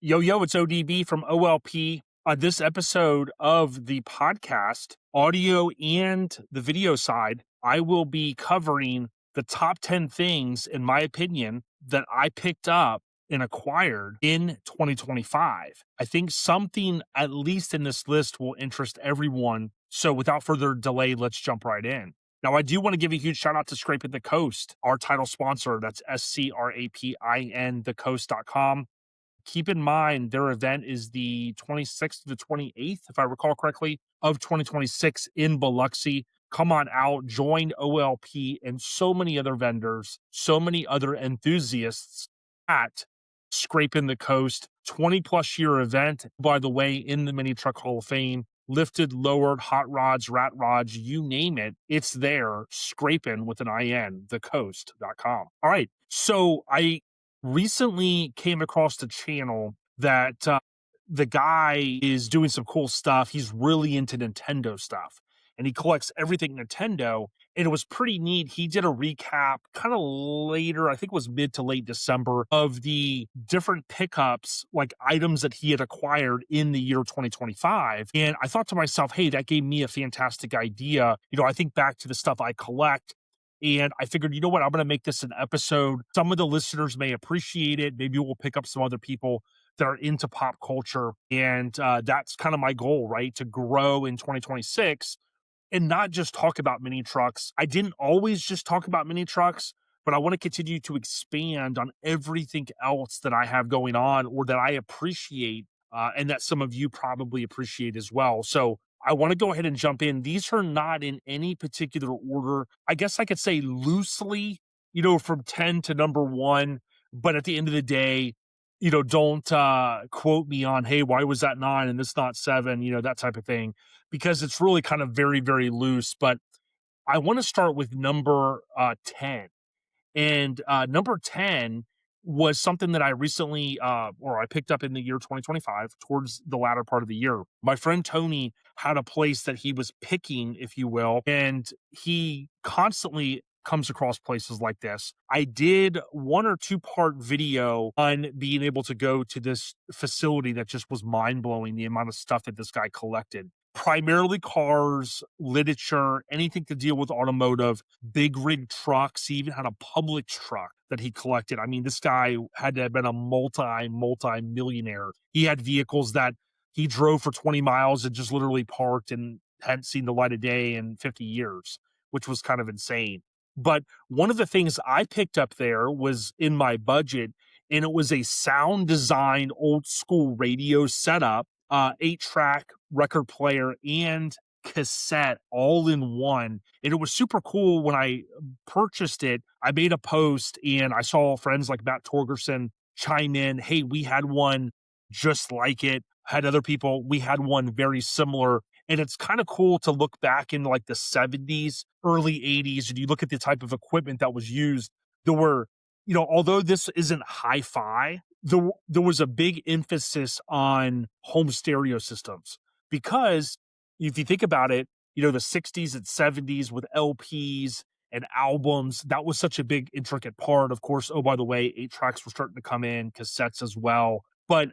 Yo, it's ODB from OLP. On this episode of the podcast, audio and the video side, I will be covering the top 10 things, in my opinion, that I picked up and acquired in 2025. I think something, at least in this list, will interest everyone. So without further delay, let's jump right in. Now, I do want to give a huge shout out to Scraping the Coast, our title sponsor. That's SCRAPIN, thecoast.com. Keep in mind, their event is the 26th to the 28th, if I recall correctly, of 2026 in Biloxi. Come on out, join OLP and so many other vendors, so many other enthusiasts at Scraping the Coast. 20 plus year event, by the way, in the Mini Truck Hall of Fame. Lifted, lowered, hot rods, rat rods, you name it, it's there. Scraping with an IN, thecoast.com. All right. So I recently came across the channel that the guy is doing some cool stuff. He's really into Nintendo stuff and he collects everything Nintendo. And it was pretty neat. He did a recap kind of later, I think it was mid to late December, of the different pickups, like items that he had acquired in the year 2025. And I thought to myself, hey, that gave me a fantastic idea. I think back to the stuff I collect. And I figured, you know what, I'm going to make this an episode. Some of the listeners may appreciate it. Maybe we'll pick up some other people that are into pop culture. And that's kind of my goal, right? To grow in 2026 and not just talk about mini trucks. I didn't always just talk about mini trucks, but I want to continue to expand on everything else that I have going on or that I appreciate and that some of you probably appreciate as well. So I want to go ahead and jump in. These are not in any particular order. I guess I could say loosely, from 10 to number 1. But at the end of the day, don't quote me on, hey, why was that 9 and this not 7, that type of thing, because it's really kind of very, very loose. But I want to start with number 10. And number 10 was something that I recently, or I picked up in the year 2025, towards the latter part of the year. My friend Tony had a place that he was picking, if you will, and he constantly comes across places like this. I did 1 or 2 part video on being able to go to this facility that just was mind blowing, the amount of stuff that this guy collected. Primarily cars, literature, anything to deal with automotive, big rig trucks. He even had a public truck that he collected. I mean, this guy had to have been a multi-millionaire. He had vehicles that he drove for 20 miles and just literally parked and hadn't seen the light of day in 50 years, which was kind of insane. But one of the things I picked up there was in my budget, and it was a sound design, old school radio setup, 8-track record player and cassette all in one. And it was super cool. When I purchased it, I made a post and I saw friends like Matt Torgerson chime in, hey, we had one just like it. Had other people, we had one very similar. And it's kind of cool to look back in like the 70s, early 80s, and you look at the type of equipment that was used. There were, although this isn't hi-fi, there was a big emphasis on home stereo systems, because if you think about it, the 60s and 70s with LPs and albums, that was such a big intricate part. Of course, oh, by the way, 8-tracks were starting to come in, cassettes as well. But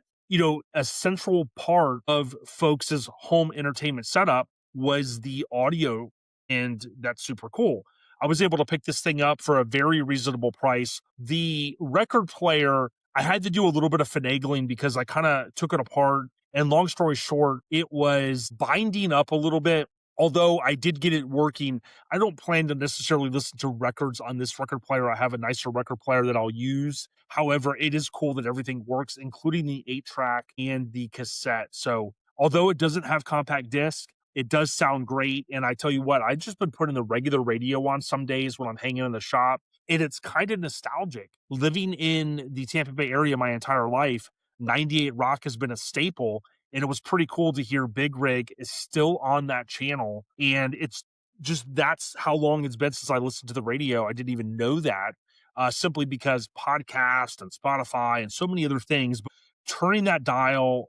a central part of folks' home entertainment setup was the audio, and that's super cool. I was able to pick this thing up for a very reasonable price. The record player, I had to do a little bit of finagling because I kind of took it apart. And long story short, it was binding up a little bit. Although I did get it working, I don't plan to necessarily listen to records on this record player. I have a nicer record player that I'll use. However, it is cool that everything works, including the 8-track and the cassette. So although it doesn't have compact disc, it does sound great. And I tell you what, I've just been putting the regular radio on some days when I'm hanging in the shop. And it's kind of nostalgic. Living in the Tampa Bay area my entire life, 98 Rock has been a staple. And it was pretty cool to hear Big Rig is still on that channel. And it's just, that's how long it's been since I listened to the radio. I didn't even know that, simply because podcast and Spotify and so many other things. But turning that dial,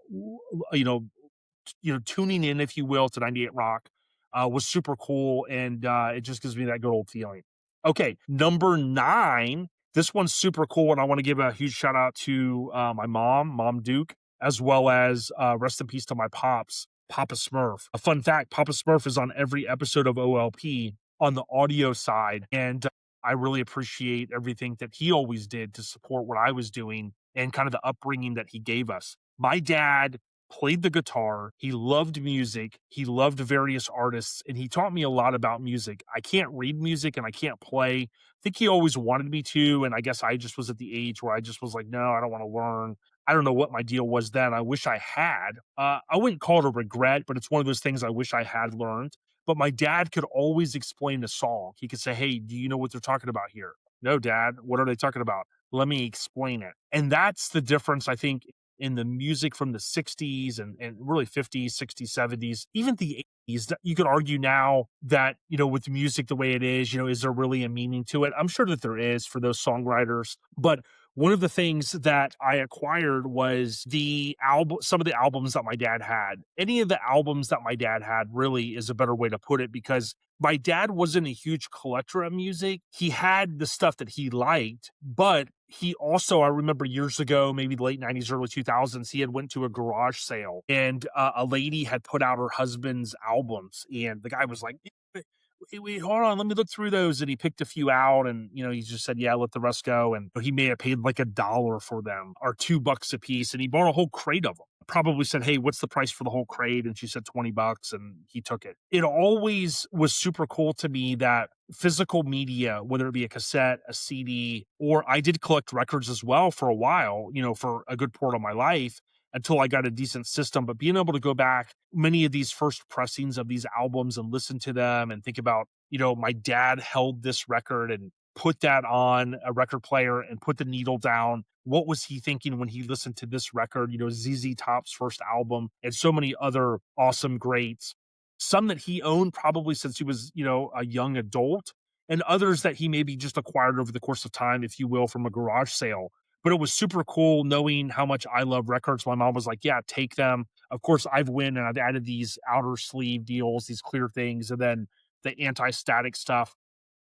tuning in, if you will, to 98 Rock was super cool. And it just gives me that good old feeling. Okay, number 9. This one's super cool. And I want to give a huge shout out to my mom, Mom Duke. as well as rest in peace to my pops, Papa Smurf. A fun fact, Papa Smurf is on every episode of OLP on the audio side, and I really appreciate everything that he always did to support what I was doing and kind of the upbringing that he gave us. My dad played the guitar. He loved music. He loved various artists, and he taught me a lot about music. I can't read music and I can't play. I think he always wanted me to, and I guess I just was at the age where I just was like, no, I don't want to learn. I don't know what my deal was then. I wish I had. I wouldn't call it a regret, but it's one of those things I wish I had learned. But my dad could always explain a song. He could say, hey, do you know what they're talking about here? No, Dad. What are they talking about? Let me explain it. And that's the difference, I think, in the music from the 60s and really 50s, 60s, 70s, even the 80s. You could argue now that, with music the way it is, is there really a meaning to it? I'm sure that there is for those songwriters. But one of the things that I acquired was some of the albums that my dad had. Any of the albums that my dad had really is a better way to put it, because my dad wasn't a huge collector of music. He had the stuff that he liked, but he also, I remember years ago, maybe the late 90s, early 2000s, he had went to a garage sale, and a lady had put out her husband's albums, and the guy was like, wait, hold on, let me look through those. And he picked a few out, and he just said, yeah, let the rest go. And he may have paid like $1 for them or $2 a piece, and he bought a whole crate of them. Probably said, hey, what's the price for the whole crate? And she said $20, and he took it. It always was super cool to me that physical media, whether it be a cassette, a CD, or I did collect records as well for a while, for a good part of my life, until I got a decent system. But being able to go back many of these first pressings of these albums and listen to them and think about, my dad held this record and put that on a record player and put the needle down. What was he thinking when he listened to this record? ZZ Top's first album, and so many other awesome greats. Some that he owned probably since he was, a young adult, and others that he maybe just acquired over the course of time, if you will, from a garage sale. But it was super cool knowing how much I love records. My mom was like, yeah, take them. Of course, I've went and I've added these outer sleeve deals, these clear things, and then the anti-static stuff.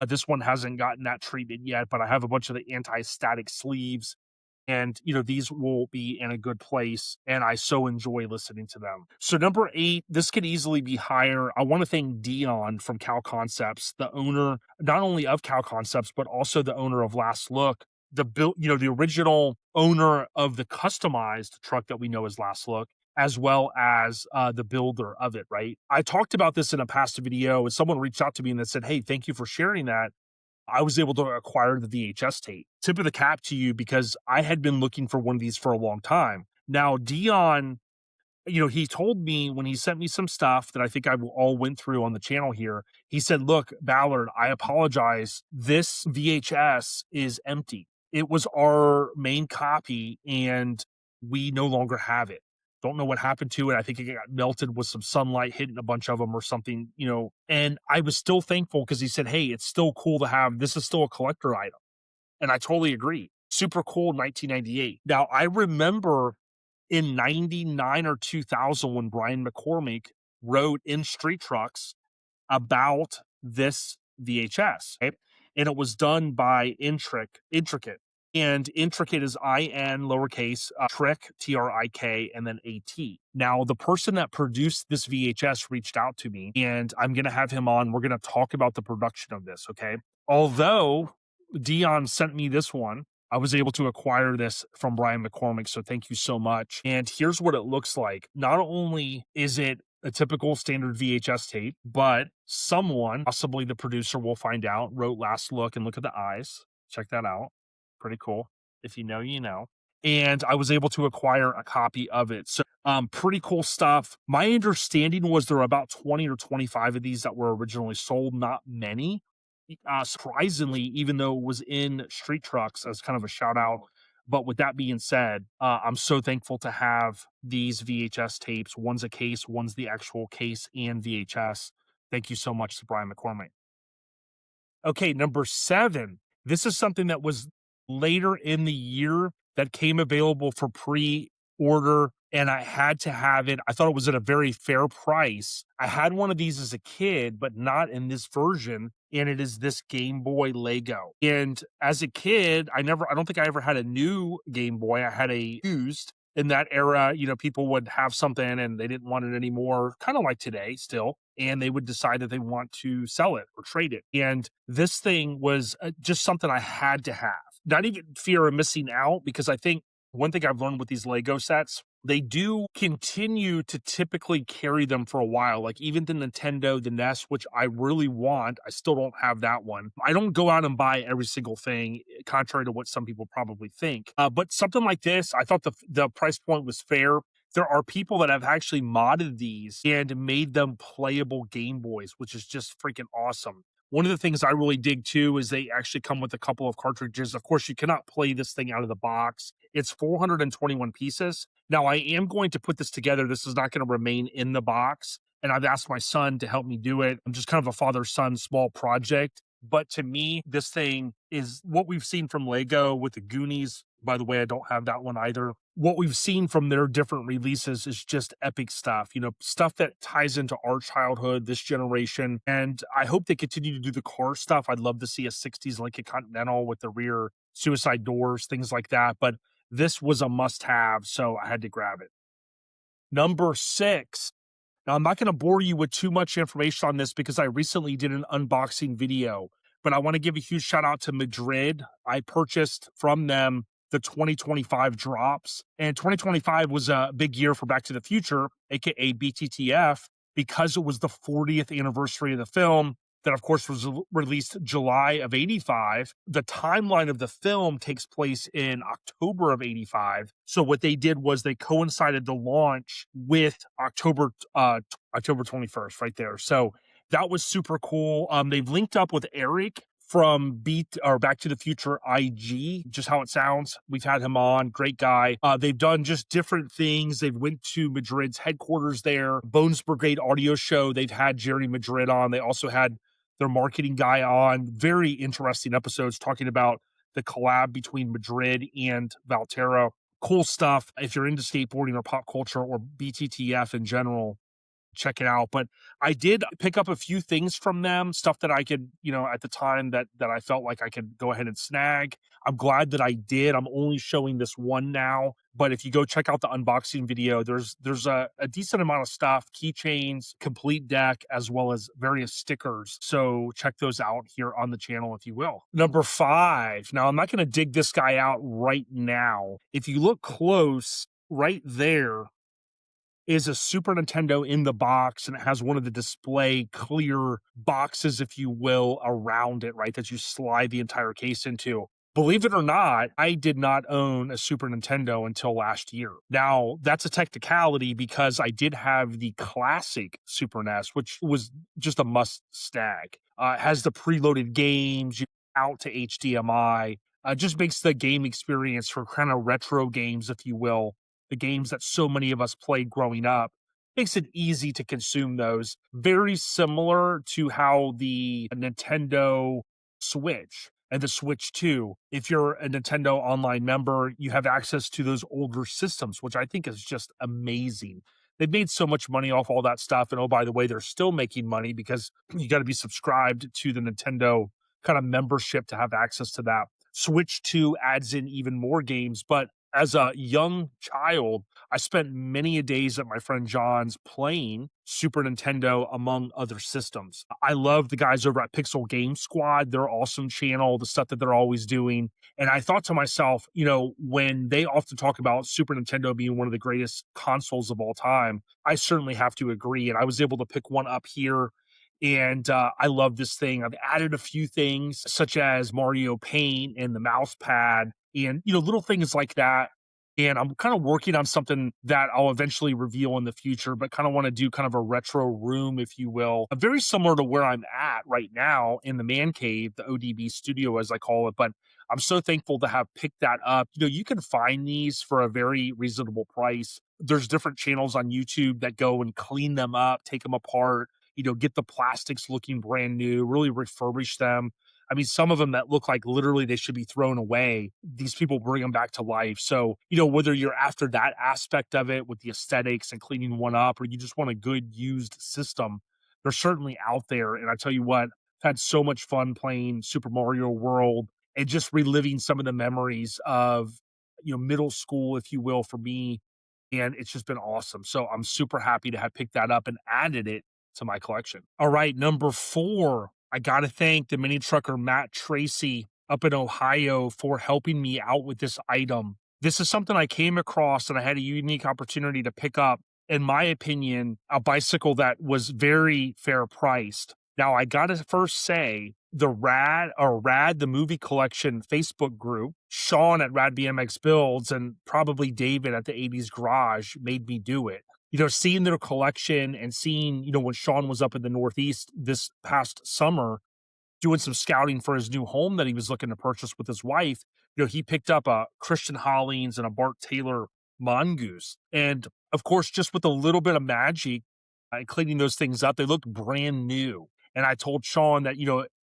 This one hasn't gotten that treatment yet, but I have a bunch of the anti-static sleeves. And, these will be in a good place, and I so enjoy listening to them. So number 8, this could easily be higher. I want to thank Dion from Cal Concepts, the owner, not only of Cal Concepts, but also the owner of Last Look, the original owner of the customized truck that we know as Last Look, as well as the builder of it, right? I talked about this in a past video, and someone reached out to me and they said, hey, thank you for sharing that. I was able to acquire the VHS tape. Tip of the cap to you, because I had been looking for one of these for a long time. Now, Dion, he told me when he sent me some stuff that I think I all went through on the channel here. He said, look, Ballard, I apologize. This VHS is empty. It was our main copy, and we no longer have it. Don't know what happened to it. I think it got melted with some sunlight hitting a bunch of them or something, and I was still thankful because he said, hey, it's still cool to have. This is still a collector item. And I totally agree. Super cool 1998. Now, I remember in 99 or 2000 when Brian McCormick wrote in Street Trucks about this VHS, right? And it was done by Intricate. And Intricate is IN lowercase, Trick, TRIK, and then AT. Now, the person that produced this VHS reached out to me, and I'm going to have him on. We're going to talk about the production of this, okay? Although Dion sent me this one, I was able to acquire this from Brian McCormick, so thank you so much. And here's what it looks like. Not only is it a typical standard VHS tape, but someone, possibly the producer, will find out, wrote Last Look, and look at the eyes. Check that out. Pretty cool. If you know, you know. And I was able to acquire a copy of it. So pretty cool stuff. My understanding was there were about 20 or 25 of these that were originally sold, not many. Surprisingly, even though it was in Street Trucks as kind of a shout out. But with that being said, I'm so thankful to have these VHS tapes. One's a case, one's the actual case and VHS. Thank you so much to Brian McCormick. Okay, number 7. This is something that was later in the year that came available for pre-order, and I had to have it. I thought it was at a very fair price. I had one of these as a kid, but not in this version, and it is this Game Boy Lego. And as a kid, I don't think I ever had a new Game Boy. I had a used, in that era, people would have something and they didn't want it anymore, kind of like today still, and they would decide that they want to sell it or trade it. And this thing was just something I had to have. Not even fear of missing out, because I think one thing I've learned with these Lego sets, they do continue to typically carry them for a while. Like even the Nintendo, the NES, which I really want, I still don't have that one. I don't go out and buy every single thing, contrary to what some people probably think. But something like this, I thought the price point was fair. There are people that have actually modded these and made them playable Game Boys, which is just freaking awesome. One of the things I really dig too is they actually come with a couple of cartridges. Of course, you cannot play this thing out of the box. It's 421 pieces. Now, I am going to put this together. This is not going to remain in the box. And I've asked my son to help me do it. I'm just kind of a father son small project. But to me, this thing is what we've seen from Lego with the Goonies. By the way, I don't have that one either. What we've seen from their different releases is just epic stuff, stuff that ties into our childhood, this generation. And I hope they continue to do the car stuff. I'd love to see a 60s Lincoln Continental with the rear suicide doors, things like that. But this was a must have, so I had to grab it. Number 6. Now, I'm not going to bore you with too much information on this because I recently did an unboxing video, but I want to give a huge shout out to Madrid. I purchased from them the 2025 drops, and 2025 was a big year for Back to the Future, aka BTTF, because it was the 40th anniversary of the film that, of course, was released July of 85. The timeline of the film takes place in October of 85. So what they did was they coincided the launch with October 21st, right there. So that was super cool. They've linked up with Eric from Back to the Future IG, just how it sounds. We've had him on, great guy. They've done just different things. They've went to Madrid's headquarters there, Bones Brigade audio show. They've had Jerry Madrid on. They also had their marketing guy on. Very interesting episodes talking about the collab between Madrid and Valterra. Cool stuff. If you're into skateboarding or pop culture or BTTF in general, check it out. But I did pick up a few things from them, stuff that I could, at the time that I felt like I could go ahead and snag. I'm glad that I did. I'm only showing this one now, but if you go check out the unboxing video, there's a decent amount of stuff, keychains, complete deck, as well as various stickers. So check those out here on the channel, if you will. Number 5. Now, I'm not going to dig this guy out right now. If you look close, right there is a Super Nintendo in the box, and it has one of the display clear boxes, if you will, around it, right, that you slide the entire case into. Believe it or not, I did not own a Super Nintendo until last year. Now, that's a technicality because I did have the classic Super NES, which was just a must snag. It has the preloaded games, out to HDMI. Just makes the game experience for kind of retro games, if you will, the games that so many of us played growing up, makes it easy to consume those. Very similar to how the Nintendo Switch and the Switch 2, if you're a Nintendo Online member, you have access to those older systems, which I think is just amazing. They've made so much money off all that stuff. And oh, by the way, they're still making money because you got to be subscribed to the Nintendo kind of membership to have access to that. Switch 2 adds in even more games, but as a young child, I spent many a days at my friend John's playing Super Nintendo among other systems. I love the guys over at Pixel Game Squad. They're awesome channel, the stuff that they're always doing. And I thought to myself, when they often talk about Super Nintendo being one of the greatest consoles of all time, I certainly have to agree. And I was able to pick one up here. And I love this thing. I've added a few things such as Mario Paint and the mouse pad and, little things like that. And I'm kind of working on something that I'll eventually reveal in the future, but kind of want to do kind of a retro room, if you will, very similar to where I'm at right now in the man cave, the ODB studio, as I call it. But I'm so thankful to have picked that up. You can find these for a very reasonable price. There's different channels on YouTube that go and clean them up, take them apart, get the plastics looking brand new, really refurbish them. I mean, some of them that look like literally they should be thrown away, these people bring them back to life. So, whether you're after that aspect of it with the aesthetics and cleaning one up, or you just want a good used system, they're certainly out there. And I tell you what, I've had so much fun playing Super Mario World and just reliving some of the memories of middle school, if you will, for me. And it's just been awesome. So I'm super happy to have picked that up and added it to my collection. All right, number 4, I got to thank the mini trucker Matt Tracy up in Ohio for helping me out with this item. This is something I came across and I had a unique opportunity to pick up, in my opinion, a bicycle that was very fair priced. Now, I got to first say, Rad, the movie collection Facebook group, Sean at Rad BMX Builds, and probably David at the 80s Garage made me do it. Seeing their collection and seeing, when Sean was up in the Northeast this past summer, doing some scouting for his new home that he was looking to purchase with his wife, he picked up a Christian Hollings and a Bart Taylor Mongoose. And of course, just with a little bit of magic, cleaning those things up, they looked brand new. And I told Sean that,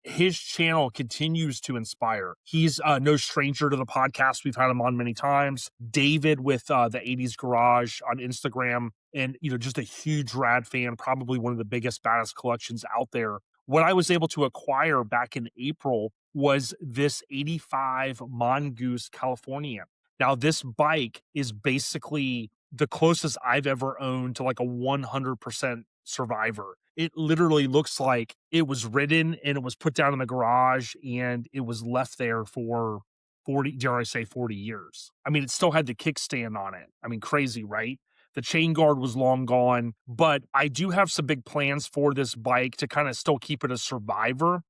his channel continues to inspire. He's no stranger to the podcast. We've had him on many times. David with the 80s Garage on Instagram, and, just a huge Rad fan, probably one of the biggest, baddest collections out there. What I was able to acquire back in April was this 85 Mongoose California. Now, this bike is basically the closest I've ever owned to like a 100% survivor. It literally looks like it was ridden and it was put down in the garage and it was left there for 40, dare I say 40 years. I mean, it still had the kickstand on it. I mean, crazy, right? The chain guard was long gone, but I do have some big plans for this bike to kind of still keep it a survivor.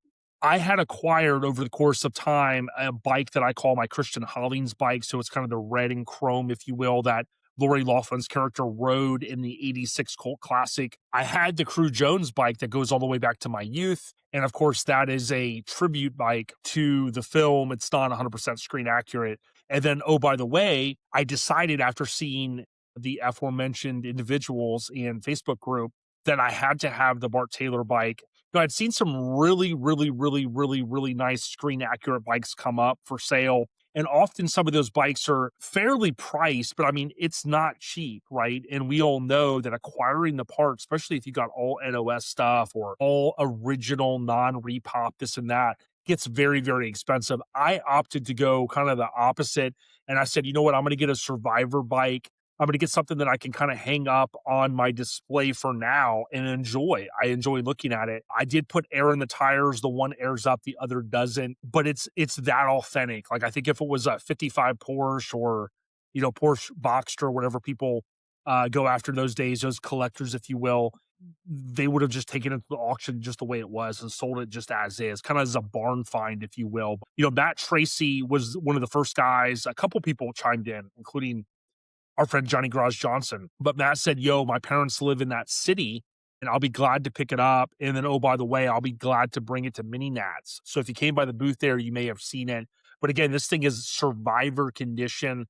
I had acquired over the course of time a bike that I call my Christian Hollings bike. So it's kind of the red and chrome, if you will, that Lori Laughlin's character rode in the 86 Colt Classic. I had the Crew Jones bike that goes all the way back to my youth. And of course, that is a tribute bike to the film. It's not 100% screen accurate. And then, oh, by the way, I decided after seeing the aforementioned individuals in Facebook group that I had to have the Bart Taylor bike. I'd seen some really, really, really, really, really nice screen accurate bikes come up for sale. And often some of those bikes are fairly priced, but I mean, it's not cheap, right? And we all know that acquiring the parts, especially if you got all NOS stuff or all original non-repop, this and that, gets very, very expensive. I opted to go kind of the opposite. And I said, you know what? I'm going to get a survivor bike. I'm going to get something that I can kind of hang up on my display for now and enjoy. I enjoy looking at it. I did put air in the tires. The one airs up, the other doesn't, but it's that authentic. Like, I think if it was a 55 Porsche or, Porsche Boxster, whatever people go after those days, those collectors, if you will, they would have just taken it to the auction just the way it was and sold it just as is, kind of as a barn find, if you will. Matt Tracy was one of the first guys. A couple people chimed in, including our friend Johnny Garage Johnson. But Matt said, yo, my parents live in that city and I'll be glad to pick it up. And then, oh, by the way, I'll be glad to bring it to Mini Nats. So if you came by the booth there, you may have seen it. But again, this thing is survivor condition.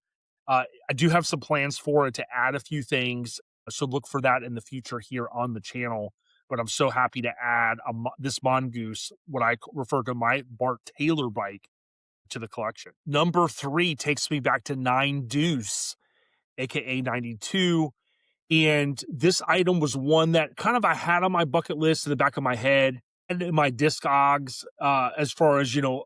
I do have some plans for it to add a few things. So look for that in the future here on the channel. But I'm so happy to add this Mongoose, what I refer to my Bart Taylor bike, to the collection. Number 3 takes me back to 9 Deuce, aka 92. And this item was one that kind of I had on my bucket list in the back of my head and in my Discogs, as far as, a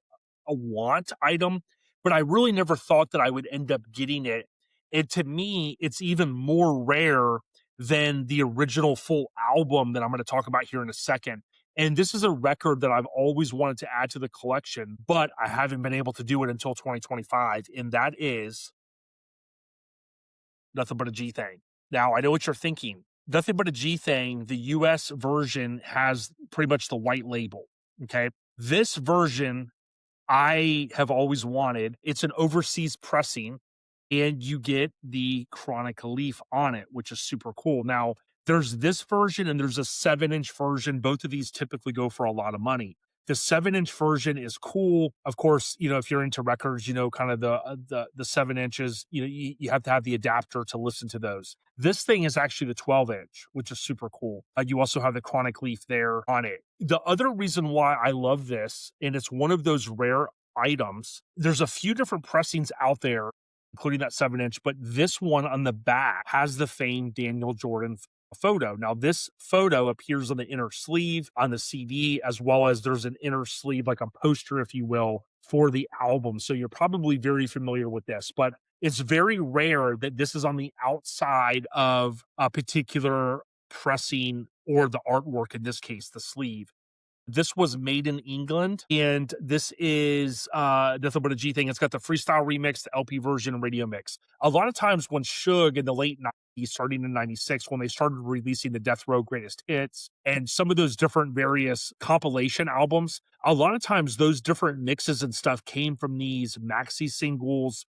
want item, but I really never thought that I would end up getting it. And to me, it's even more rare than the original full album that I'm going to talk about here in a second. And this is a record that I've always wanted to add to the collection, but I haven't been able to do it until 2025. And that is Nothing But a G Thing. Now, I know what you're thinking. Nothing But a G Thing, the US version has pretty much the white label. Okay. This version I have always wanted. It's an overseas pressing, and you get the Chronic leaf on it, which is super cool. Now, there's this version and there's a 7-inch version. Both of these typically go for a lot of money. The 7-inch version is cool. Of course, if you're into records, kind of the 7 inches, you have to have the adapter to listen to those. This thing is actually the 12-inch, which is super cool. You also have the Chronic leaf there on it. The other reason why I love this, and it's one of those rare items, there's a few different pressings out there, including that 7-inch, but this one on the back has the famed Daniel Jordan photo. Now, this photo appears on the inner sleeve on the CD, as well as there's an inner sleeve, like a poster, if you will, for the album. So you're probably very familiar with this, but it's very rare that this is on the outside of a particular pressing or the artwork, in this case, the sleeve. This was made in England, and this is nothing but a G thing. It's got the freestyle remix, the LP version, and radio mix. A lot of times when Suge in the late 90s, starting in 96, when they started releasing the Death Row Greatest Hits and some of those different various compilation albums, a lot of times those different mixes and stuff came from these maxi singles,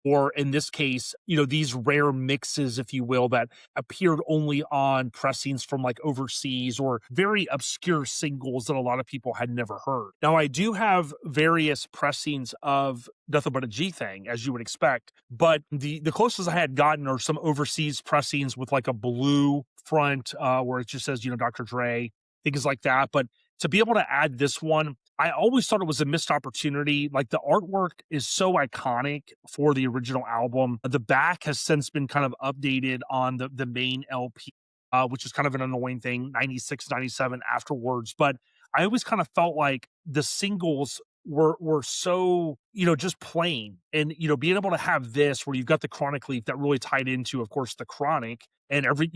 or in this case, these rare mixes, if you will, that appeared only on pressings from like overseas, or very obscure singles that a lot of people had never heard. Now, I do have various pressings of Nothing But a G Thing, as you would expect, but the closest I had gotten are some overseas pressings with like a blue front, where it just says, Dr. Dre, things like that. But to be able to add this one, I always thought it was a missed opportunity. Like, the artwork is so iconic for the original album. The back has since been kind of updated on the main LP, which is kind of an annoying thing, 96, 97 afterwards. But I always kind of felt like the singles were so, just plain. And, being able to have this where you've got the Chronic leaf that really tied into, of course, the Chronic and every,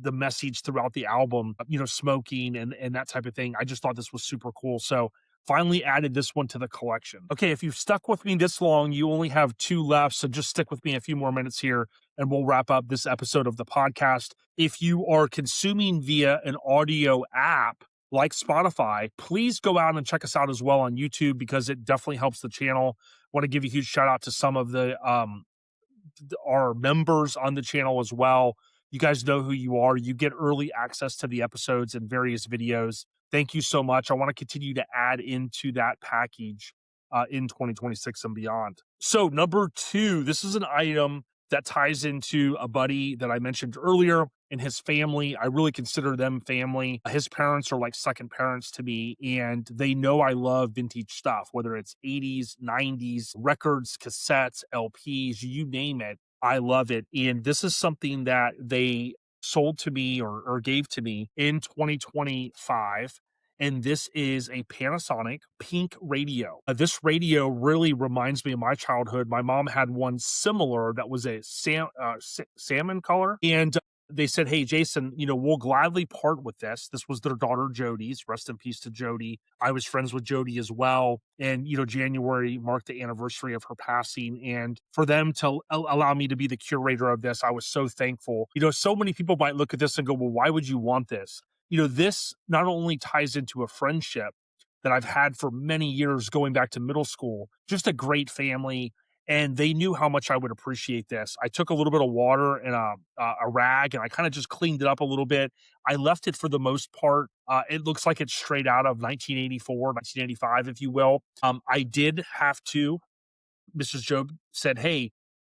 the message throughout the album, smoking and that type of thing. I just thought this was super cool. So finally added this one to the collection. Okay, if you've stuck with me this long, you only have 2 left, so just stick with me a few more minutes here and we'll wrap up this episode of the podcast. If you are consuming via an audio app like Spotify, please go out and check us out as well on YouTube, because it definitely helps the channel. Want to give a huge shout out to some of our members on the channel as well. You guys know who you are. You get early access to the episodes and various videos. Thank you so much. I want to continue to add into that package in 2026 and beyond. So number 2, this is an item that ties into a buddy that I mentioned earlier and his family. I really consider them family. His parents are like second parents to me, and they know I love vintage stuff, whether it's 80s, 90s, records, cassettes, LPs, you name it. I love it. And this is something that they sold to me or gave to me in 2025. And this is a Panasonic Pink radio. This radio really reminds me of my childhood. My mom had one similar that was a salmon color. And they said, hey, Jason, we'll gladly part with this. This was their daughter Jody's. Rest in peace to Jody. I was friends with Jody as well. And, January marked the anniversary of her passing. And for them to allow me to be the curator of this, I was so thankful. So many people might look at this and go, well, why would you want this? This not only ties into a friendship that I've had for many years going back to middle school, just a great family. And they knew how much I would appreciate this. I took a little bit of water and a rag, and I kind of just cleaned it up a little bit. I left it for the most part. It looks like it's straight out of 1984, 1985, if you will. I did have to. Mrs. Job said, hey,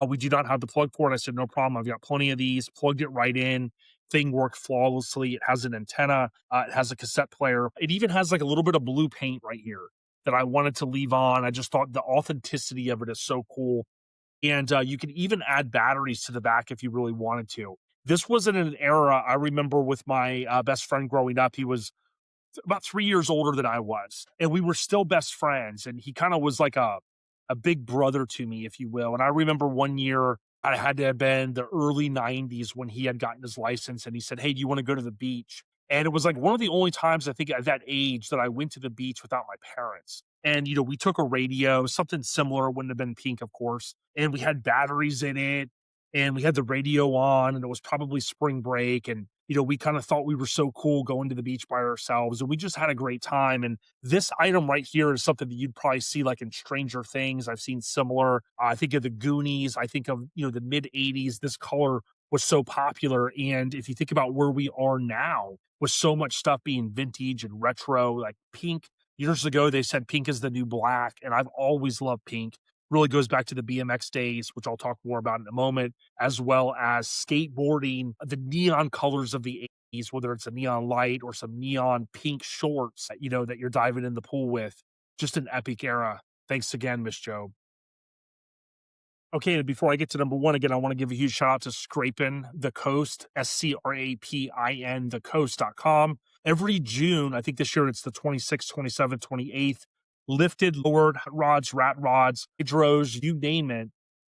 we do not have the plug for it. I said, no problem. I've got plenty of these. Plugged it right in. Thing worked flawlessly. It has an antenna. It has a cassette player. It even has like a little bit of blue paint right here that I wanted to leave on. I just thought the authenticity of it is so cool. And you can even add batteries to the back if you really wanted to. This was in an era I remember with my best friend growing up. He was about 3 years older than I was, and we were still best friends. And he kind of was like a big brother to me, if you will. And I remember one year, I had to have been the early 90s when he had gotten his license, and he said, hey, do you want to go to the beach? And it was like one of the only times I think at that age that I went to the beach without my parents. And, we took a radio, something similar, wouldn't have been Pink, of course. And we had batteries in it, and we had the radio on, and it was probably spring break. And, we kind of thought we were so cool going to the beach by ourselves, and we just had a great time. And this item right here is something that you'd probably see like in Stranger Things. I've seen similar. I think of the Goonies. I think of, the mid 80s. This color was so popular. And if you think about where we are now with so much stuff being vintage and retro, like Pink, years ago, they said pink is the new black. And I've always loved pink. Really goes back to the BMX days, which I'll talk more about in a moment, as well as skateboarding, the neon colors of the 80s, whether it's a neon light or some neon pink shorts, that you're diving in the pool with. Just an epic era. Thanks again, Miss Joe. Okay, and before I get to number 1, again, I want to give a huge shout out to Scrapin' the Coast, SCRAPIN, thecoast.com. Every June, I think this year it's the 26th, 27th, 28th, lifted, lowered, hot rods, rat rods, hydros, you name it,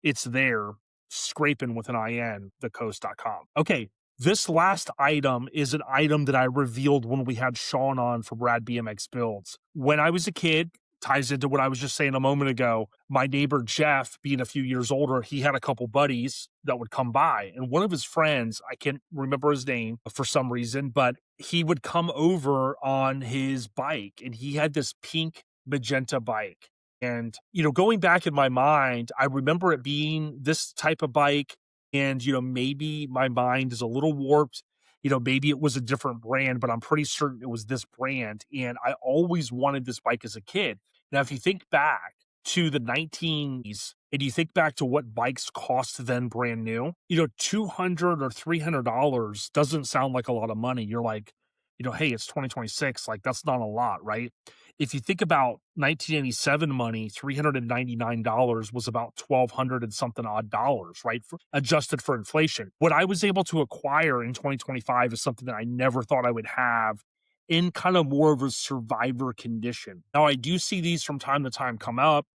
it's there, scraping with an IN, thecoast.com. Okay, this last item is an item that I revealed when we had Sean on for Brad BMX Builds. When I was a kid, ties into what I was just saying a moment ago. My neighbor Jeff, being a few years older, he had a couple buddies that would come by. And one of his friends, I can't remember his name for some reason, but he would come over on his bike and he had this pink magenta bike. And, going back in my mind, I remember it being this type of bike. And, maybe my mind is a little warped. Maybe it was a different brand, but I'm pretty certain it was this brand. And I always wanted this bike as a kid. Now, if you think back to the 19s and you think back to what bikes cost then brand new, $200 or $300 doesn't sound like a lot of money. You're like, hey, it's 2026. Like, that's not a lot, right? If you think about 1987 money, $399 was about 1,200 and something odd dollars, right? Adjusted for inflation. What I was able to acquire in 2025 is something that I never thought I would have in kind of more of a survivor condition. Now, I do see these from time to time come up,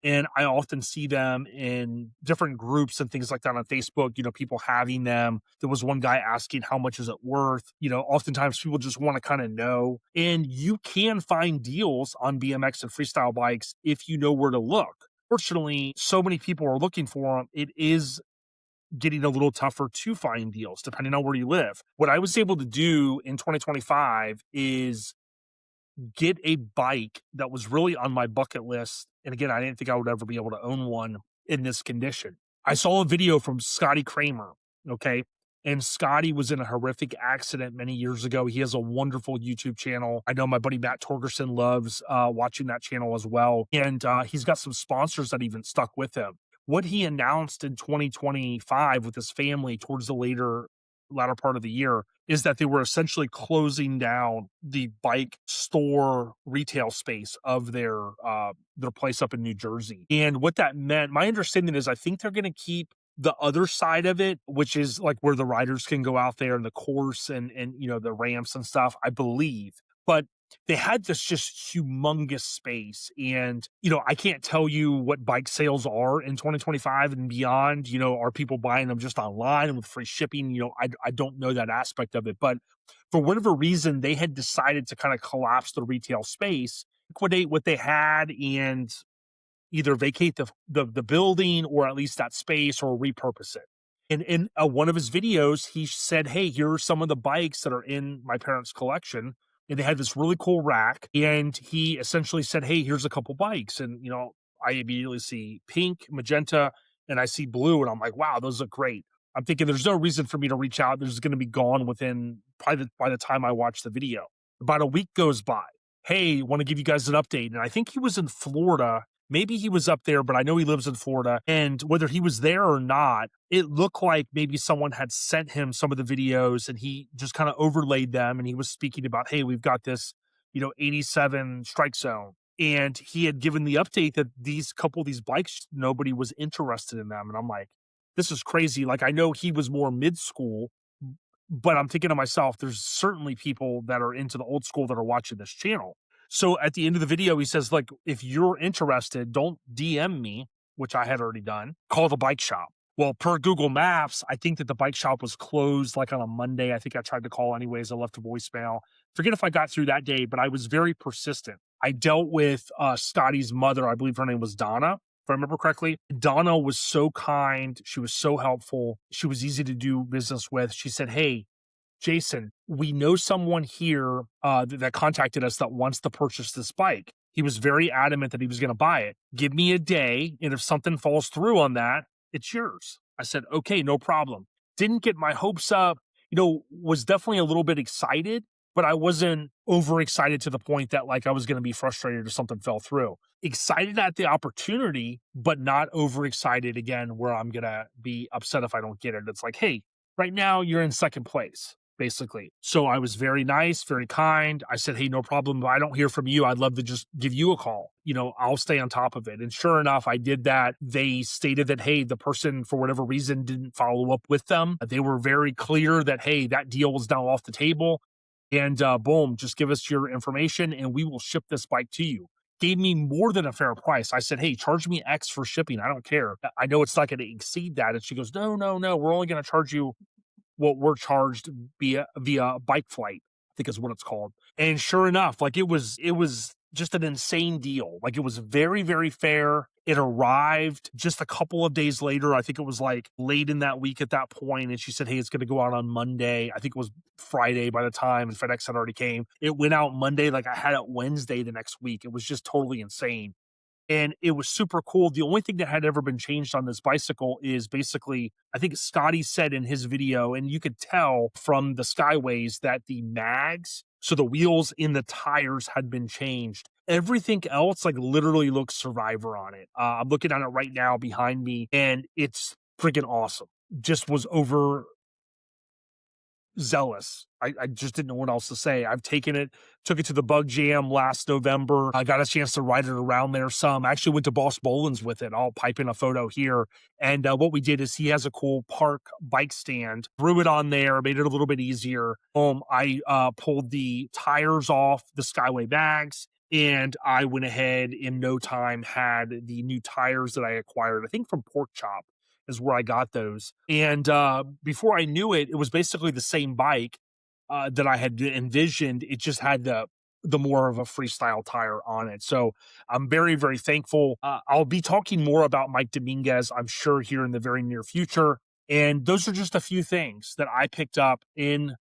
and I often see them in different groups and things like that on Facebook, people having them. There was one guy asking, how much is it worth? Oftentimes people just want to kind of know. And you can find deals on BMX and freestyle bikes if you know where to look. Fortunately, so many people are looking for them. It is getting a little tougher to find deals depending on where you live. What I was able to do in 2025 is get a bike that was really on my bucket list. And again, I didn't think I would ever be able to own one in this condition. I saw a video from Scotty Kramer, okay? And Scotty was in a horrific accident many years ago. He has a wonderful YouTube channel. I know my buddy Matt Torgerson loves watching that channel as well. And he's got some sponsors that even stuck with him. What he announced in 2025 with his family towards the latter part of the year is that they were essentially closing down the bike store retail space of their place up in New Jersey. And what that meant, my understanding is I think they're going to keep the other side of it, which is like where the riders can go out there and the course and the ramps and stuff, I believe. But they had this just humongous space. And, I can't tell you what bike sales are in 2025 and beyond. Are people buying them just online and with free shipping? I don't know that aspect of it. But for whatever reason, they had decided to kind of collapse the retail space, liquidate what they had, and either vacate the building or at least that space or repurpose it. And in one of his videos, he said, hey, here are some of the bikes that are in my parents' collection. And they had this really cool rack. And he essentially said, hey, here's a couple bikes. And, I immediately see pink, magenta, and I see blue. And I'm like, wow, those look great. I'm thinking there's no reason for me to reach out. There's going to be gone within probably by the time I watch the video. About a week goes by. Hey, want to give you guys an update. And I think he was in Florida. Maybe he was up there, but I know he lives in Florida. And whether he was there or not, it looked like maybe someone had sent him some of the videos and he just kind of overlaid them. And he was speaking about, hey, we've got this, 87 strike zone. And he had given the update that these bikes, nobody was interested in them. And I'm like, this is crazy. Like, I know he was more mid-school, but I'm thinking to myself, there's certainly people that are into the old school that are watching this channel. So at the end of the video, he says, like, if you're interested, don't DM me, which I had already done, call the bike shop. Well, per Google Maps, I think that the bike shop was closed like on a Monday. I think I tried to call anyways. I left a voicemail. Forget if I got through that day, but I was very persistent. I dealt with Scotty's mother. I believe her name was Donna, if I remember correctly. Donna was so kind. She was so helpful. She was easy to do business with. She said, hey, Jason, we know someone here that contacted us that wants to purchase this bike. He was very adamant that he was going to buy it. Give me a day, and if something falls through on that, it's yours. I said, okay, no problem. Didn't get my hopes up, was definitely a little bit excited, but I wasn't overexcited to the point that like I was going to be frustrated or something fell through. Excited at the opportunity, but not overexcited again, where I'm going to be upset if I don't get it. It's like, hey, right now you're in second place, basically. So I was very nice, very kind. I said, hey, no problem. If I don't hear from you, I'd love to just give you a call. I'll stay on top of it. And sure enough, I did that. They stated that, hey, the person, for whatever reason, didn't follow up with them. They were very clear that, hey, that deal was now off the table. And boom, just give us your information and we will ship this bike to you. gave me more than a fair price. I said, "Hey, charge me X for shipping. I don't care. I know it's not going to exceed that." And she goes, "No, no, no. We're only going to charge you what we're charged via bike flight," I think is what it's called. And sure enough, like it was just an insane deal. Like it was very, very fair. It arrived just a couple of days later. I think it was like late in that week at that point. And she said, "Hey, it's going to go out on Monday." I think it was Friday by the time, and FedEx had already came. It went out Monday. Like I had it Wednesday the next week. It was just totally insane. And it was super cool. The only thing that had ever been changed on this bicycle is basically, I think Scotty said in his video, and you could tell from the Skyways that the mags, so the wheels in the tires had been changed. Everything else, like literally looks Survivor on it. I'm looking at it right now behind me, and it's freaking awesome. Just was over zealous. I just didn't know what else to say. I've took it to the Bug Jam last November. I got a chance to ride it around there some. I actually went to Boss Boland's with it. I'll pipe in a photo here. And what we did is he has a cool park bike stand, threw it on there, made it a little bit easier. I pulled the tires off the Skyway bags, and I went ahead in no time, had the new tires that I acquired, I think from Pork Chop is where I got those. And before I knew it, it was basically the same bike that I had envisioned. It just had the more of a freestyle tire on it. So I'm very, very thankful. I'll be talking more about Mike Dominguez, I'm sure, here in the very near future. And those are just a few things that I picked up in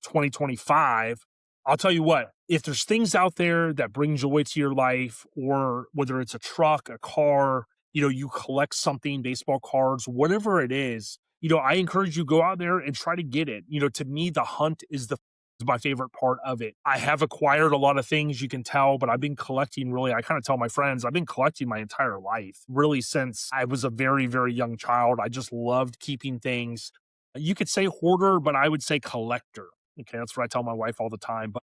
2025. I'll tell you what, if there's things out there that bring joy to your life, or whether it's a truck, a car, you collect something, baseball cards, whatever it is, I encourage you, go out there and try to get it. To me, the hunt is my favorite part of it. I have acquired a lot of things, you can tell, but I've been collecting, really, I kind of tell my friends, I've been collecting my entire life, really since I was a very, very young child. I just loved keeping things. You could say hoarder, but I would say collector. Okay, that's what I tell my wife all the time. But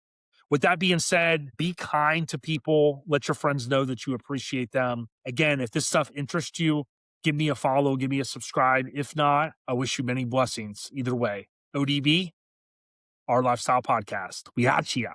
with that being said, be kind to people. Let your friends know that you appreciate them. Again, if this stuff interests you, give me a follow, give me a subscribe. If not, I wish you many blessings either way. ODB, Our Lifestyle Podcast. We got ya.